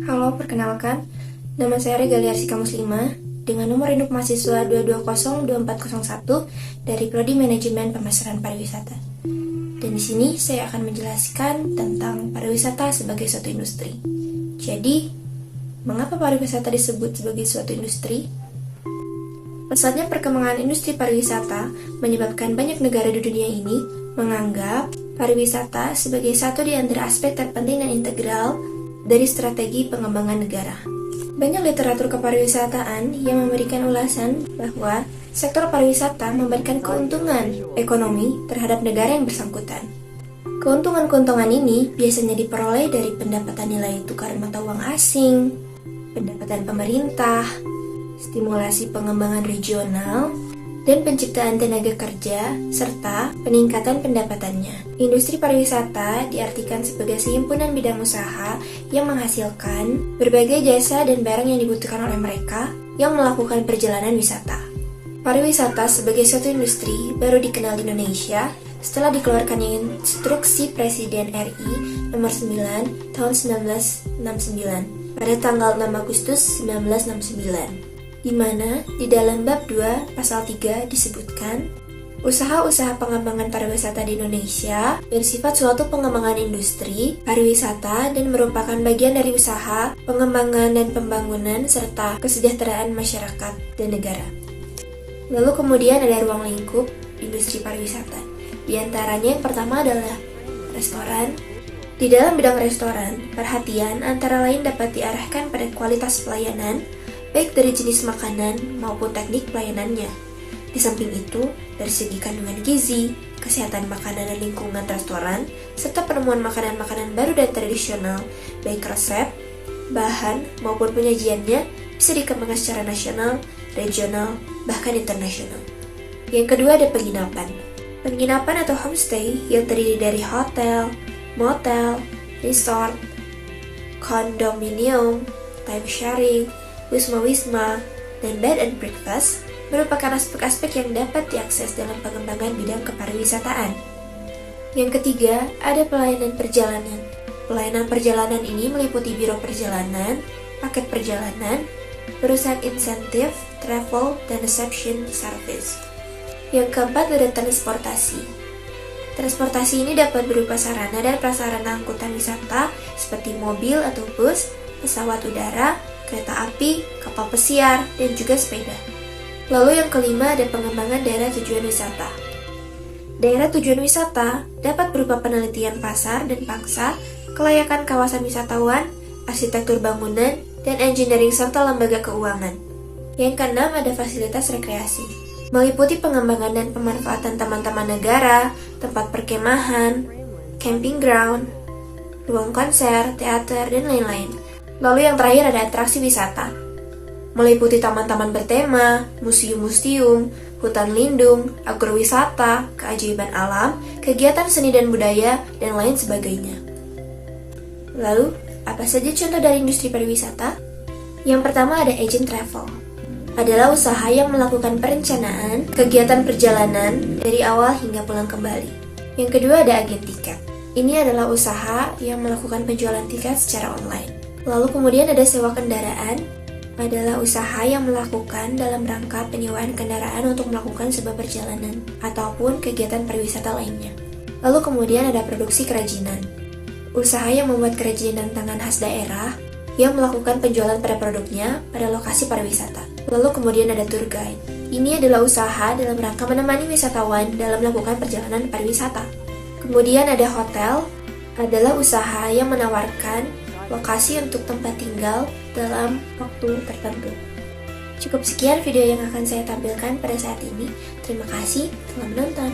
Halo, perkenalkan, nama saya Regalia Arsika Muslimah dengan nomor induk mahasiswa 2202401 dari Prodi Manajemen Pemasaran Pariwisata. Dan di sini saya akan menjelaskan tentang pariwisata sebagai suatu industri. Jadi, mengapa pariwisata disebut sebagai suatu industri? Pesatnya perkembangan industri pariwisata menyebabkan banyak negara di dunia ini menganggap pariwisata sebagai satu di antara aspek terpenting dan integral dari strategi pengembangan negara. Banyak literatur kepariwisataan yang memberikan ulasan bahwa sektor pariwisata memberikan keuntungan ekonomi terhadap negara yang bersangkutan. Keuntungan-keuntungan ini biasanya diperoleh dari pendapatan nilai tukar mata uang asing, pendapatan pemerintah, stimulasi pengembangan regional, dan penciptaan tenaga kerja, serta peningkatan pendapatannya. Industri pariwisata diartikan sebagai sehimpunan bidang usaha yang menghasilkan berbagai jasa dan barang yang dibutuhkan oleh mereka yang melakukan perjalanan wisata. Pariwisata sebagai suatu industri baru dikenal di Indonesia setelah dikeluarkannya Instruksi Presiden RI nomor 9 tahun 1969 pada tanggal 6 Agustus 1969. Di mana di dalam bab 2 pasal 3 disebutkan usaha-usaha pengembangan pariwisata di Indonesia bersifat suatu pengembangan industri pariwisata dan merupakan bagian dari usaha pengembangan dan pembangunan serta kesejahteraan masyarakat dan negara. Lalu kemudian ada ruang lingkup industri pariwisata. Di antaranya yang pertama adalah restoran. Di dalam bidang restoran, perhatian antara lain dapat diarahkan pada kualitas pelayanan baik dari jenis makanan maupun teknik pelayanannya. Di samping itu, dari segi kandungan gizi, kesehatan makanan dan lingkungan restoran, serta penemuan makanan-makanan baru dan tradisional, baik resep, bahan, maupun penyajiannya bisa dikembangkan secara nasional, regional, bahkan internasional. Yang kedua ada penginapan. Penginapan atau homestay yang terdiri dari hotel, motel, resort, kondominium, time sharing, wisma-wisma, dan bed and breakfast merupakan aspek-aspek yang dapat diakses dalam pengembangan bidang kepariwisataan. Yang ketiga, ada pelayanan perjalanan. Pelayanan perjalanan ini meliputi biro perjalanan, paket perjalanan, perusahaan insentif, travel, dan reception service. Yang keempat, ada transportasi. Transportasi ini dapat berupa sarana dan prasarana angkutan wisata seperti mobil atau bus, pesawat udara, kereta api, kapal pesiar, dan juga sepeda. Lalu yang kelima ada pengembangan daerah tujuan wisata. Daerah tujuan wisata dapat berupa penelitian pasar dan pangsa, kelayakan kawasan wisatawan, arsitektur bangunan, dan engineering serta lembaga keuangan. Yang keenam ada fasilitas rekreasi, meliputi pengembangan dan pemanfaatan taman-taman negara, tempat perkemahan, camping ground, ruang konser, teater, dan lain-lain. Lalu yang terakhir ada atraksi wisata, meliputi taman-taman bertema, museum-museum, hutan lindung, agrowisata, keajaiban alam, kegiatan seni dan budaya, dan lain sebagainya. Lalu, apa saja contoh dari industri pariwisata? Yang pertama ada agent travel. Adalah usaha yang melakukan perencanaan kegiatan perjalanan dari awal hingga pulang kembali. Yang kedua ada agen tiket. Ini adalah usaha yang melakukan penjualan tiket secara online. Lalu kemudian ada sewa kendaraan, adalah usaha yang melakukan dalam rangka penyewaan kendaraan untuk melakukan sebuah perjalanan ataupun kegiatan pariwisata lainnya. Lalu kemudian ada produksi kerajinan, usaha yang membuat kerajinan tangan khas daerah yang melakukan penjualan pada produknya pada lokasi pariwisata. Lalu kemudian ada tour guide. Ini adalah usaha dalam rangka menemani wisatawan dalam melakukan perjalanan pariwisata. Kemudian ada hotel, adalah usaha yang menawarkan lokasi untuk tempat tinggal dalam waktu tertentu. Cukup sekian video yang akan saya tampilkan pada saat ini. Terima kasih telah menonton.